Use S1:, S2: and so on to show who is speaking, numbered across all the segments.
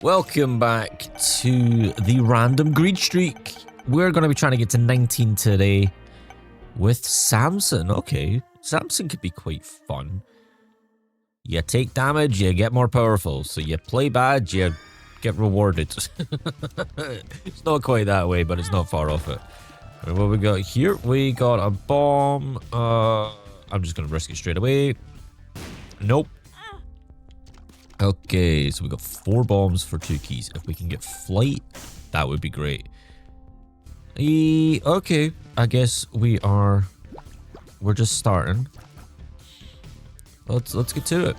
S1: Welcome back to the random greed streak. We're going to be trying to get to 19 today with Samson. Okay, Samson could be quite fun. You take damage, you get more powerful. So you play bad, you get rewarded. It's not quite that way, but it's not far off it. And what we got here? We got a bomb. I'm just going to risk it straight away. Nope. Okay, so we got 4 bombs for 2 keys. If we can get flight, that would be great. Okay, I guess we're just starting. Let's get to it.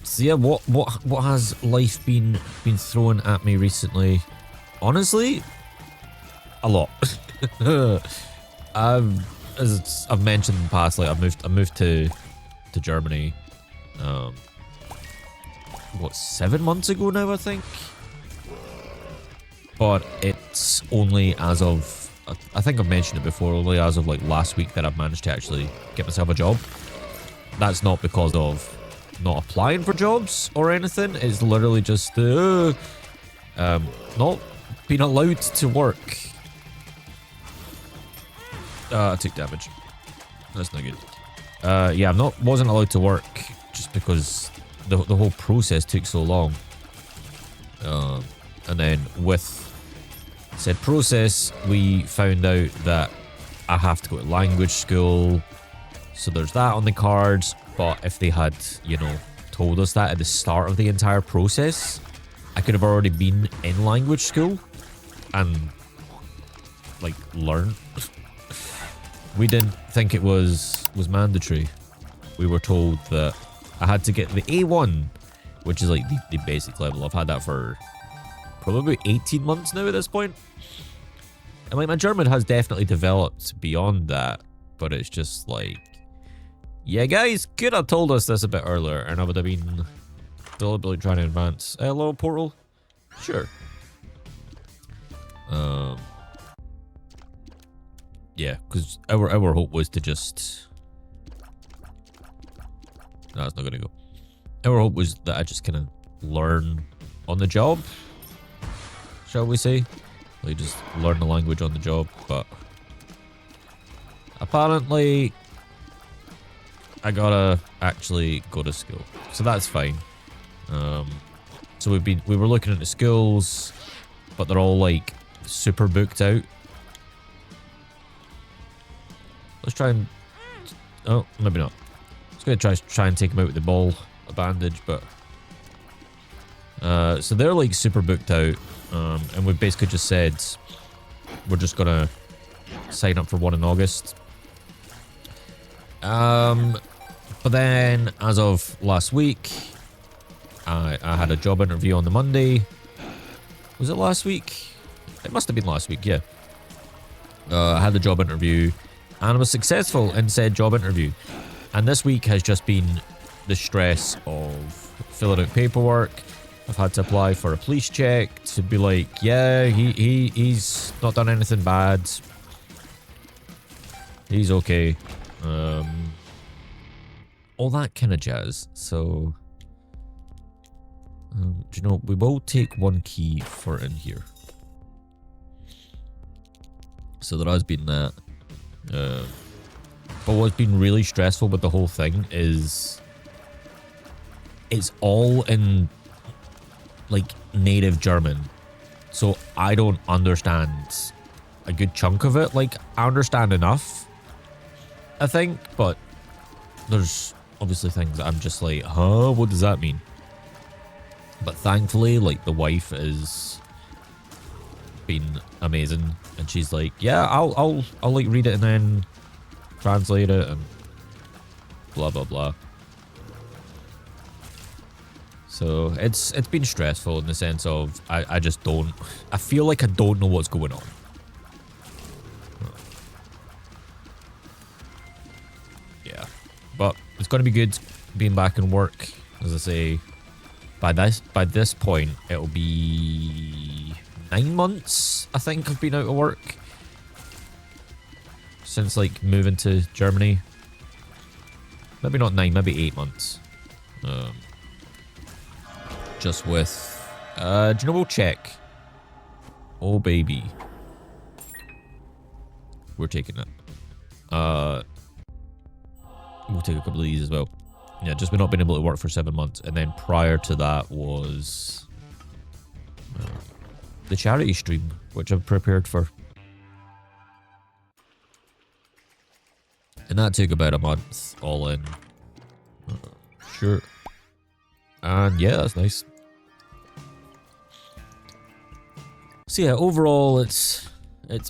S1: So yeah, what has life been thrown at me recently? Honestly, a lot. As I've mentioned in the past, like I moved to Germany, what, 7 months ago now, I think. But it's only as of, I think I've mentioned it before, only as of like last week that I've managed to actually get myself a job. That's not because of not applying for jobs or anything. It's literally just not being allowed to work. I took damage. That's not good. Yeah, wasn't allowed to work just because the whole process took so long. And then with said process, we found out that I have to go to language school. So there's that on the cards. But if they had, told us that at the start of the entire process, I could have already been in language school and like learned. We didn't think it was mandatory. We were told that I had to get the A1, which is like the basic level. I've had that for probably 18 months now at this point. And like my German has definitely developed beyond that, but it's just like, yeah, guys, could have told us this a bit earlier, and I would have been deliberately trying to advance. Hello, portal. Sure. Yeah, because our hope was to just... No, it's not going to go. Our hope was that I just kind of learn on the job, shall we say. Like, just learn the language on the job, but... Apparently, I gotta actually go to school. So that's fine. So we were looking at the schools, but they're all, like, super booked out. Let's try and... Oh, maybe not. I was going to try and take him out with the ball, a bandage, but... So they're like super booked out, and we've basically just said we're just going to sign up for one in August. But then, as of last week, I had a job interview on the Monday. Was it last week? It must have been last week, yeah. I had the job interview. And I was successful in said job interview. And this week has just been the stress of filling out paperwork. I've had to apply for a police check to be like, yeah, he's not done anything bad. He's okay. All that kind of jazz. So, do you know, we will take 1 key for in here. So there has been that. But what's been really stressful with the whole thing is it's all in like native German, so I don't understand a good chunk of it. Like, I understand enough, I think, but there's obviously things that I'm just like, huh, what does that mean? But thankfully, like, the wife is been amazing, and she's like, yeah, I'll like read it and then translate it and blah blah blah. So it's been stressful in the sense of I just don't, I feel like I don't know what's going on. Yeah, but it's going to be good being back in work. As I say, by this point it'll be 9 months, I think, I've been out of work since like moving to Germany. Maybe not 9, maybe 8 months. Just with... do you know, we'll check. Oh, baby. We're taking that. We'll take a couple of these as well. Yeah, just we've not been able to work for 7 months. And then prior to that was... the charity stream, which I've prepared for. And that took about a month all in. Sure. And yeah, that's nice. So yeah, overall it's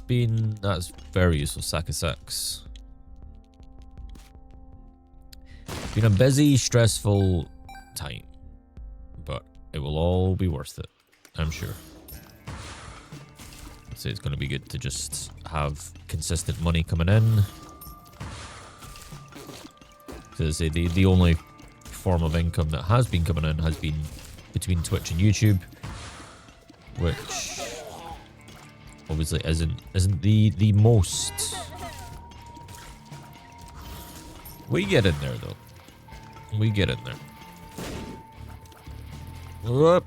S1: been, that's very useful. Sack of six. Been a busy, stressful time, but it will all be worth it, I'm sure. I'd say it's going to be good to just have consistent money coming in. Because the only form of income that has been coming in has been between Twitch and YouTube, which obviously isn't the most. We get in there though. We get in there. Whoop.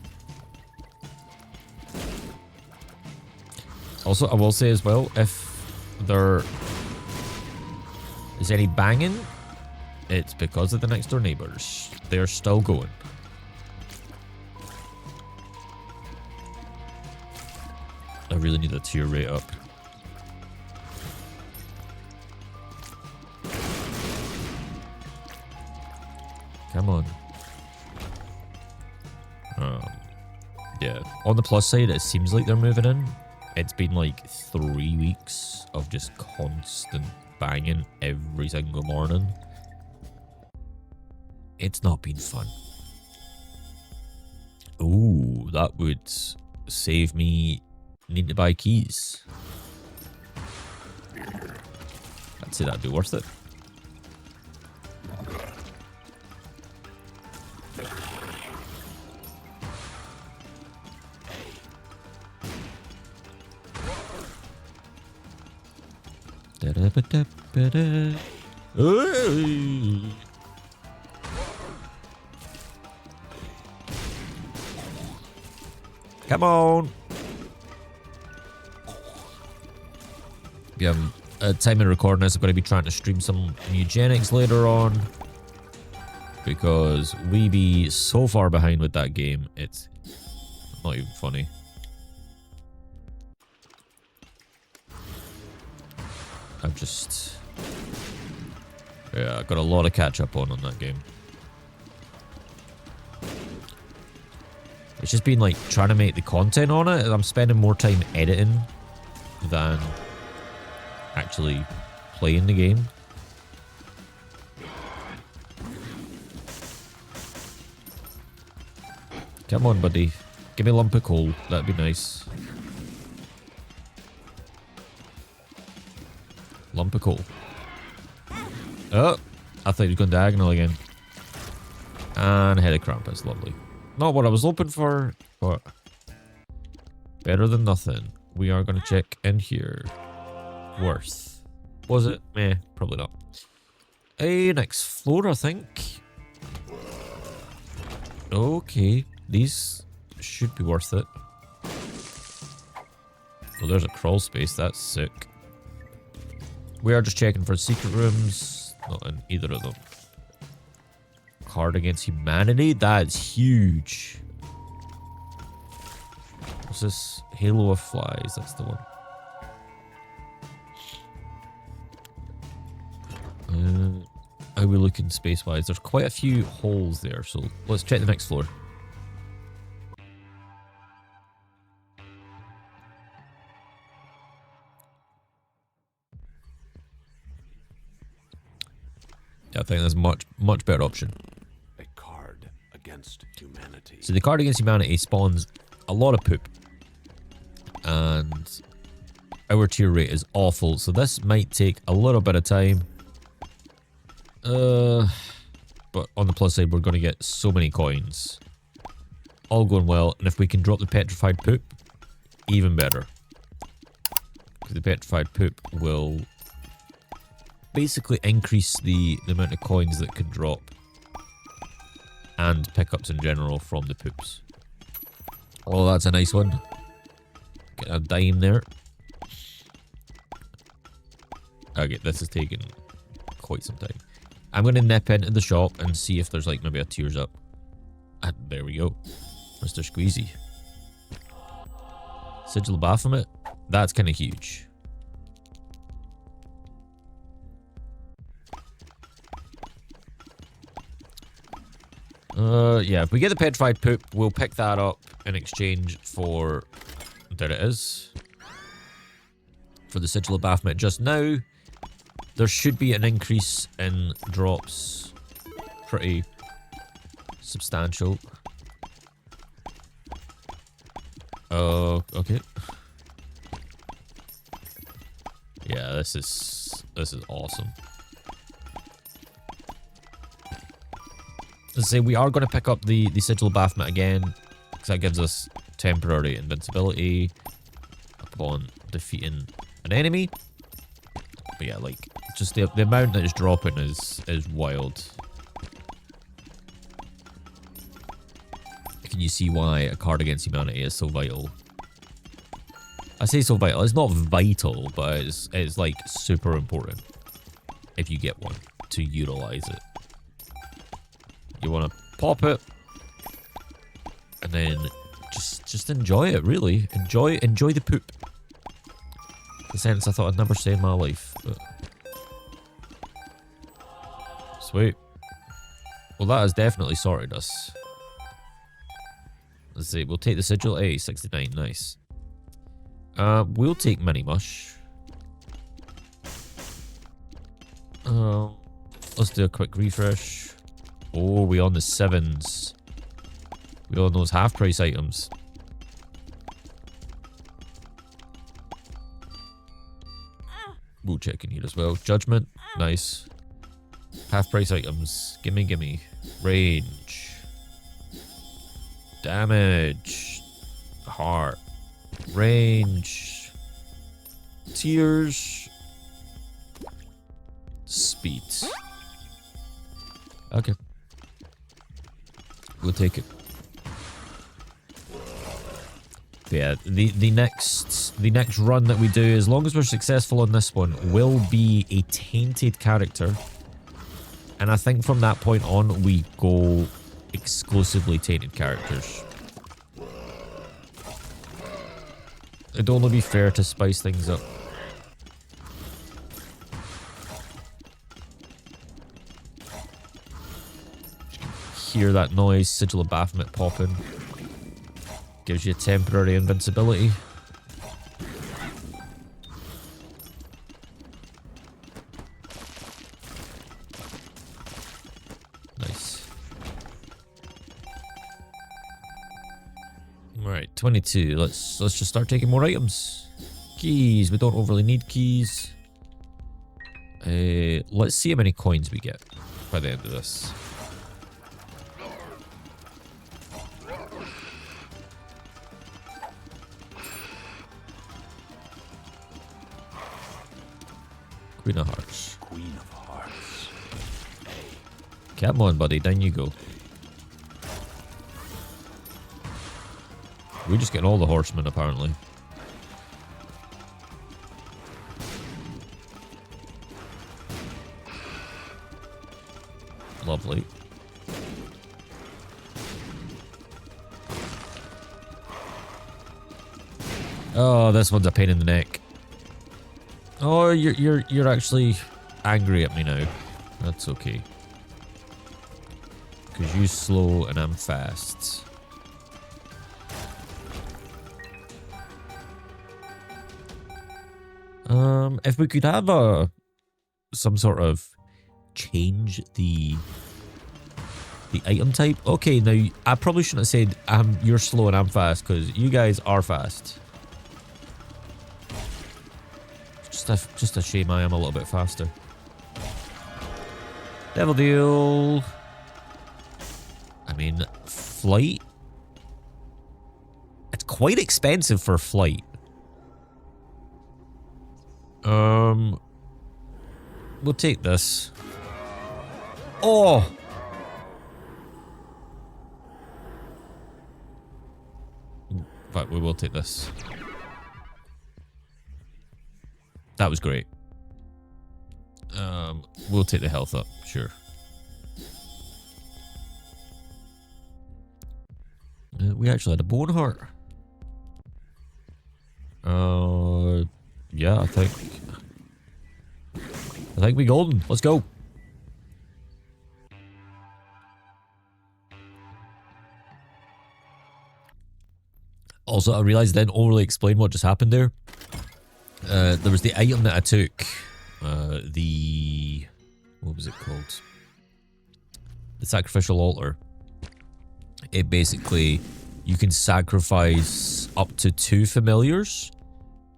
S1: Also, I will say as well, if there is any banging, it's because of the next door neighbors. They're still going. I really need a tier rate up. Come on. Yeah. On the plus side, it seems like they're moving in. It's been like 3 weeks of just constant banging every single morning. It's not been fun. Ooh, that would save me needing to buy keys. I'd say that'd be worth it. Come on. Yeah, at time of recording this, I'm going to be trying to stream some eugenics later on, because we be so far behind with that game, it's not even funny. I've just... yeah, I've got a lot of catch up on that game. It's just been like trying to make the content on it, and I'm spending more time editing than actually playing the game. Come on, buddy. Give me a lump of coal. That'd be nice. Lump of coal. Oh, I thought he was going diagonal again. And head of Krampus, lovely. Not what I was hoping for, but better than nothing. We are going to check in here. Worth. Was it? Meh, probably not. Next floor, I think. Okay, these should be worth it. Oh, there's a crawl space. That's sick. We are just checking for secret rooms. Not in either of them. Card against humanity? That's huge. What's this? Halo of Flies. That's the one. How are we looking space-wise? There's quite a few holes there, so let's check the next floor. Yeah, I think that's much better option.
S2: A card against humanity.
S1: So the card against humanity spawns a lot of poop, and our tier rate is awful, so this might take a little bit of time. But on the plus side, we're going to get so many coins. All going well, and if we can drop the petrified poop, even better. Because the petrified poop will basically increase the amount of coins that can drop. and pickups in general from the poops. Oh, that's a nice one. Get a dime there. Okay, this is taking quite some time. I'm going to nip into the shop and see if there's like maybe a tears up. And there we go. Mr. Squeezy. Sigil of Baphomet. That's kind of huge. Yeah, if we get the petrified poop, we'll pick that up in exchange for... There it is. For the Sigil of Baphomet. Just now, there should be an increase in drops. Pretty substantial. Oh, okay. Yeah, this is awesome. Let's say we are going to pick up the Sigil of Baphomet again, because that gives us temporary invincibility upon defeating an enemy. But yeah, like, just the amount that is dropping is wild. Can you see why a card against humanity is so vital? I say so vital. It's not vital, but it's like super important if you get one to utilize it. You want to pop it and then just enjoy it, really. Enjoy the poop. The sentence I thought I'd never say in my life. But... Sweet. Well, that has definitely sorted us. Let's see. We'll take the sigil. 69. Nice. We'll take Mini Mush. Let's do a quick refresh. Oh, we on the 7s. We on those half price items. We'll check in here as well. Judgment. Nice. Half price items. Gimme. Range. Damage. Heart. Range. Tears. Speed. Okay. We'll take it. Yeah, the next run that we do, as long as we're successful on this one, will be a tainted character. And I think from that point on, we go exclusively tainted characters. It'd only be fair to spice things up. Hear that noise, Sigil of Baphomet popping. Gives you temporary invincibility. Nice. Alright, 22. Let's just start taking more items. Keys. We don't overly need keys. Let's see how many coins we get by the end of this. Queen of Hearts.
S2: Queen of Hearts.
S1: Come on, buddy. Down you go. We're just getting all the horsemen, apparently. Lovely. Oh, this one's a pain in the neck. Oh, you're actually angry at me now. That's okay. Because you're slow and I'm fast. If we could have some sort of change the item type. Okay, now I probably shouldn't have said you're slow and I'm fast, because you guys are fast. Just a shame I am a little bit faster. Devil Deal. I mean, flight. It's quite expensive for flight. We'll take this. Oh! But we will take this. That was great. We'll take the health up, sure. We actually had a bone heart. Yeah, I think we golden. Let's go. Also, I realized I didn't overly explain what just happened there. There was the item that I took. What was it called? The sacrificial altar. It basically, you can sacrifice up to 2 familiars,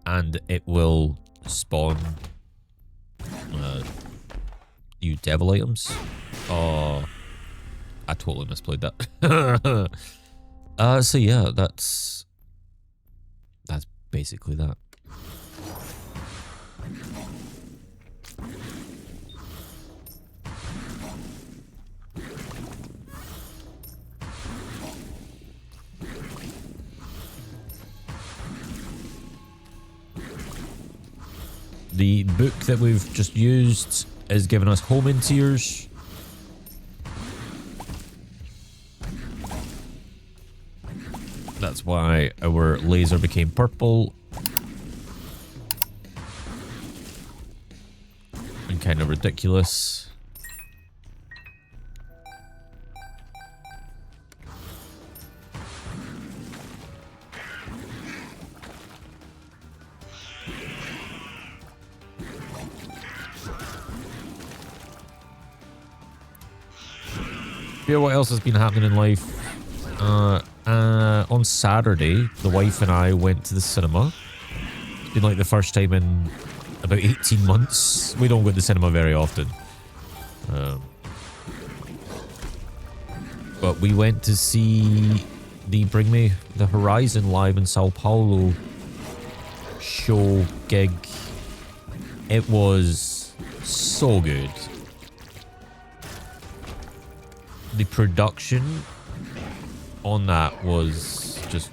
S1: and it will spawn new devil items. Oh, I totally misplayed that. So yeah, that's basically that. The book that we've just used is giving us homing tears. That's why our laser became purple. And kind of ridiculous. Yeah, what else has been happening in life? On Saturday, the wife and I went to the cinema. It's been like the first time in about 18 months. We don't go to the cinema very often. But we went to see the Bring Me the Horizon live in Sao Paulo show gig. It was so good. The production on that was just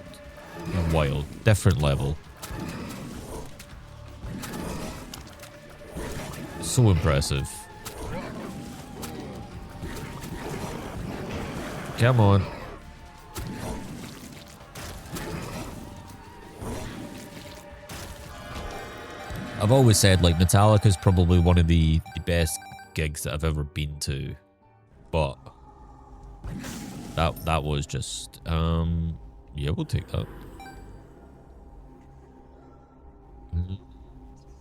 S1: wild. Different level. So impressive. Come on. I've always said, like, Metallica's probably one of the best gigs that I've ever been to. But that was just yeah, we'll take that.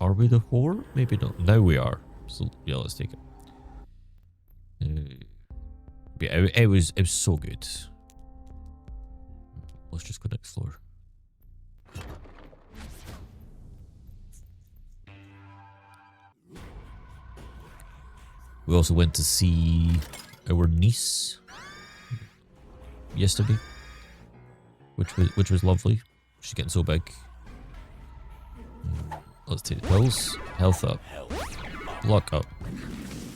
S1: Are we the whore? Maybe not. Now we are. So yeah, let's take it. Yeah, it was so good. Let's just go next floor. We also went to see our niece yesterday, which was lovely. She's getting so big. Let's take the pills. Health up. Luck up.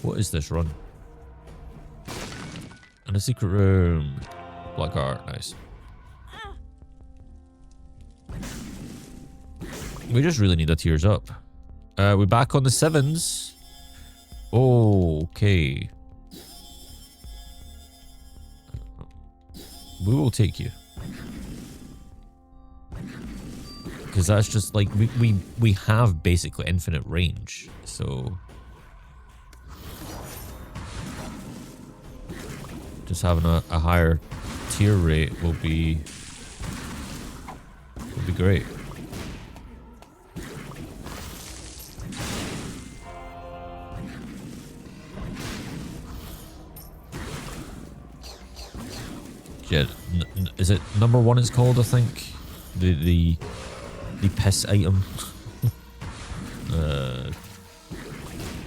S1: What is this run? And a secret room. Black art. Nice. We just really need a tears up. We're back on the 7s. Okay. We will take you. Because that's just like, we have basically infinite range, so just having a higher tier rate will be great. Yeah, is it number 1? It's called, I think. The piss item.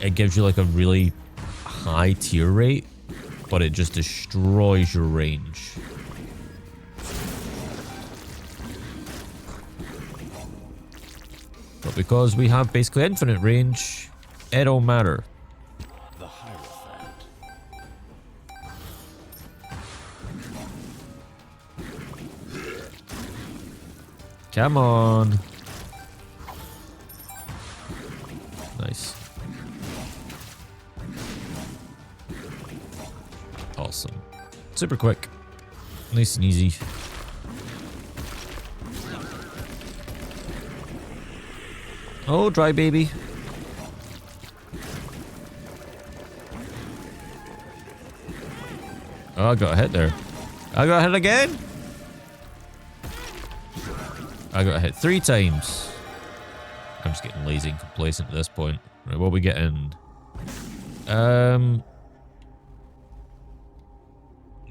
S1: It gives you like a really high tier rate, but it just destroys your range. But because we have basically infinite range, it don't matter.
S2: The Hierophant.
S1: Come on. Nice. Awesome. Super quick. Nice and easy. Oh, dry baby. Oh, I got a hit there. I got hit again. I got hit 3 times. I'm just getting lazy and complacent at this point. Right, what are we getting?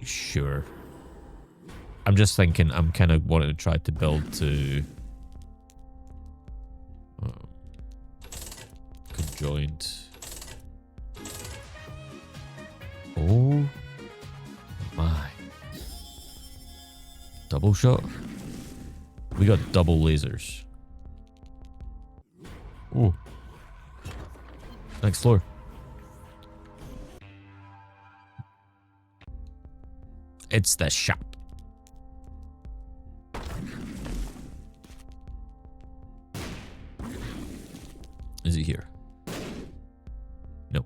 S1: Sure. I'm just thinking I'm kind of wanting to try to build to conjoined. Oh my. Double shot? We got double lasers. Ooh. Next floor. It's the shop. Is he here? No.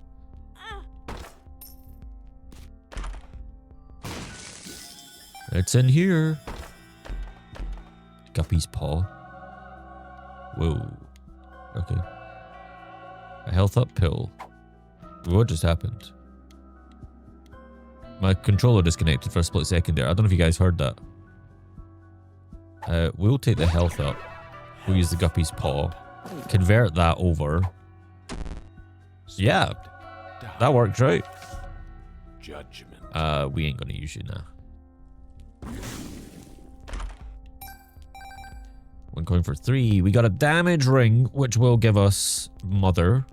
S1: It's in here. Guppy's paw. Whoa. Okay. A health up pill. What just happened? My controller disconnected for a split second there. I don't know if you guys heard that. We'll take the health up. We'll use the Guppy's paw. Convert that over. Yeah. That worked right.
S2: Judgment.
S1: We ain't gonna use you now. One coin for 3. We got a damage ring, which will give us mother.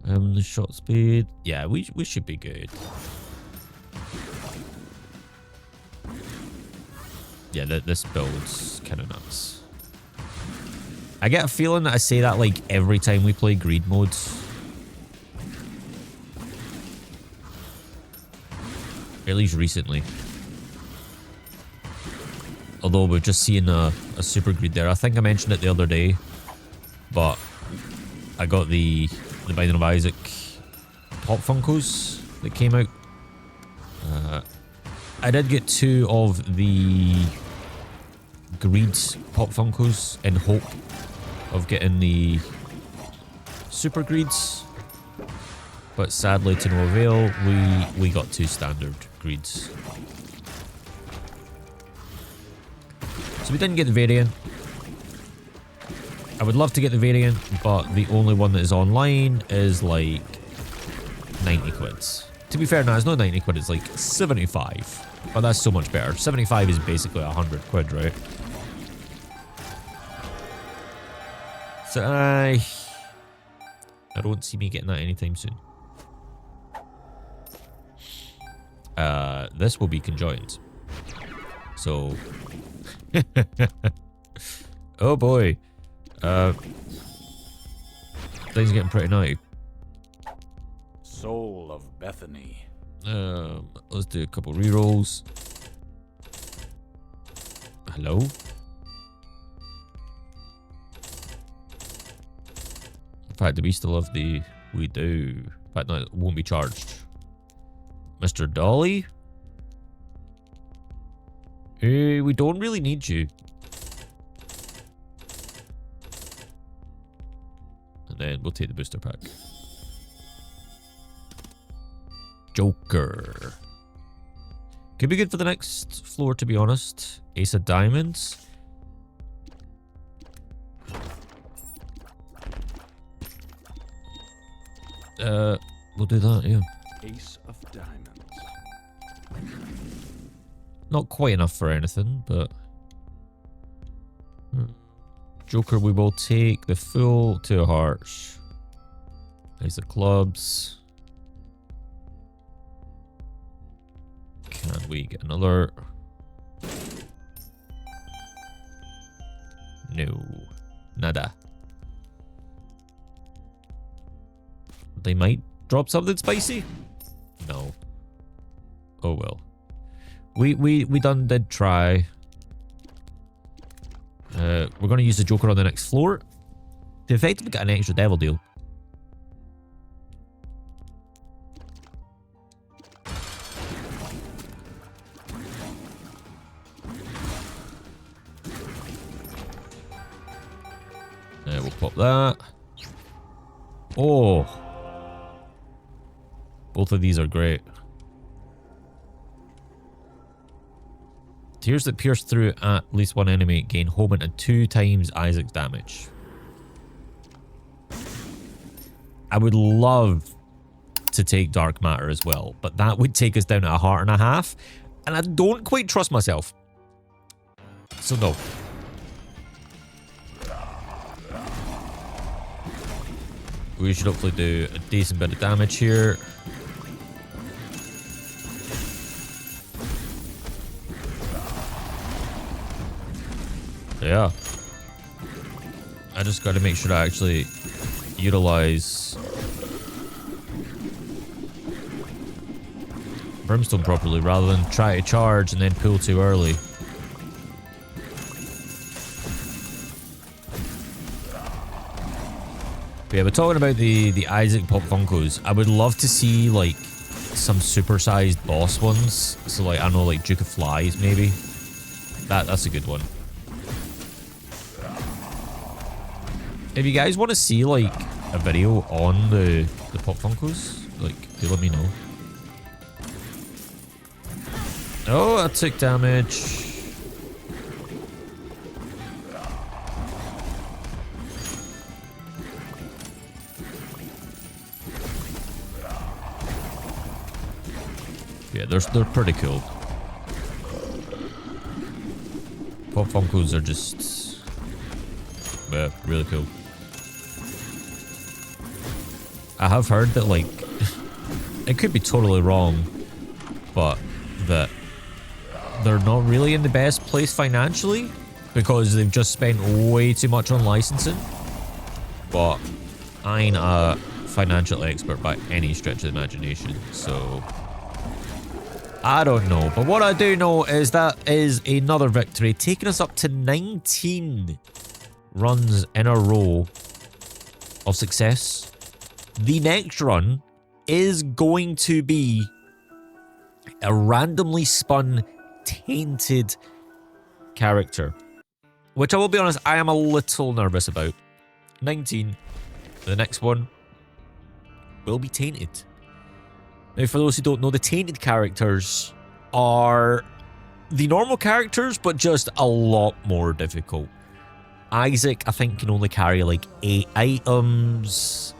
S1: The shot speed. Yeah, we should be good. Yeah, this build's kind of nuts. I get a feeling that I say that like every time we play greed modes. At least recently. Although we've just seen a super greed there. I think I mentioned it the other day. But I got the Binding of Isaac Pop Funkos that came out. I did get 2 of the Greed Pop Funkos in hope of getting the Super Greeds. But sadly to no avail, we got 2 standard Greeds. So we didn't get the variant. I would love to get the variant, but the only one that is online is like 90 quids. To be fair, now it's not 90 quid, it's like 75. But that's so much better. 75 is basically 100 quid, right? So I don't see me getting that anytime soon. This will be conjoined. So oh boy. Things are getting pretty naughty.
S2: Soul of Bethany.
S1: Let's do a couple rerolls. Hello? In fact, do we still have the... We do. In fact, no, it won't be charged. Mr. Dolly? We don't really need you. And then we'll take the booster pack. Joker. Could be good for the next floor, to be honest. Ace of Diamonds. We'll do that, yeah.
S2: Ace of Diamonds.
S1: Not quite enough for anything, but... Joker, we will take the full 2 hearts. Ace of Clubs. Can we get an alert? No. Nada. They might drop something spicy? No. Oh well. We did try. We're going to use the Joker on the next floor to effectively get an extra devil deal. We'll pop that. Oh. Both of these are great. Tears that pierce through at least one enemy gain Homan and 2 times Isaac's damage. I would love to take Dark Matter as well, but that would take us down to 1.5 hearts, and I don't quite trust myself. So no. We should hopefully do a decent bit of damage here. Yeah. I just got to make sure I actually utilize Brimstone properly rather than try to charge and then pull too early. But yeah, we're talking about the Isaac Pop Funkos. I would love to see like some supersized boss ones. So like, I don't know, like Duke of Flies maybe. That's a good one. If you guys want to see like a video on the Pop Funkos, like do let me know. Oh, I took damage. Yeah, they're pretty cool. Pop Funkos are just really cool. I have heard that like it could be totally wrong, but that they're not really in the best place financially because they've just spent way too much on licensing. But I ain't a financial expert by any stretch of the imagination, so I don't know. But what I do know is that is another victory, taking us up to 19 runs in a row of success. The next run is going to be a randomly spun tainted character, which I will be honest, I am a little nervous about. 19. The next one will be tainted. Now, for those who don't know, the tainted characters are the normal characters, but just a lot more difficult. Isaac, I think, can only carry like 8 items.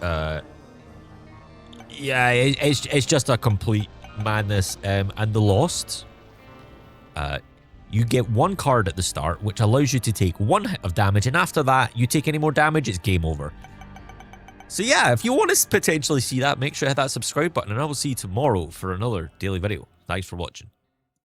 S1: Yeah, it's just a complete madness. And the Lost, you get 1 card at the start, which allows you to take 1 hit of damage, and after that, you take any more damage, it's game over. So yeah, if you want to potentially see that, make sure to hit that subscribe button, and I will see you tomorrow for another daily video. Thanks for watching.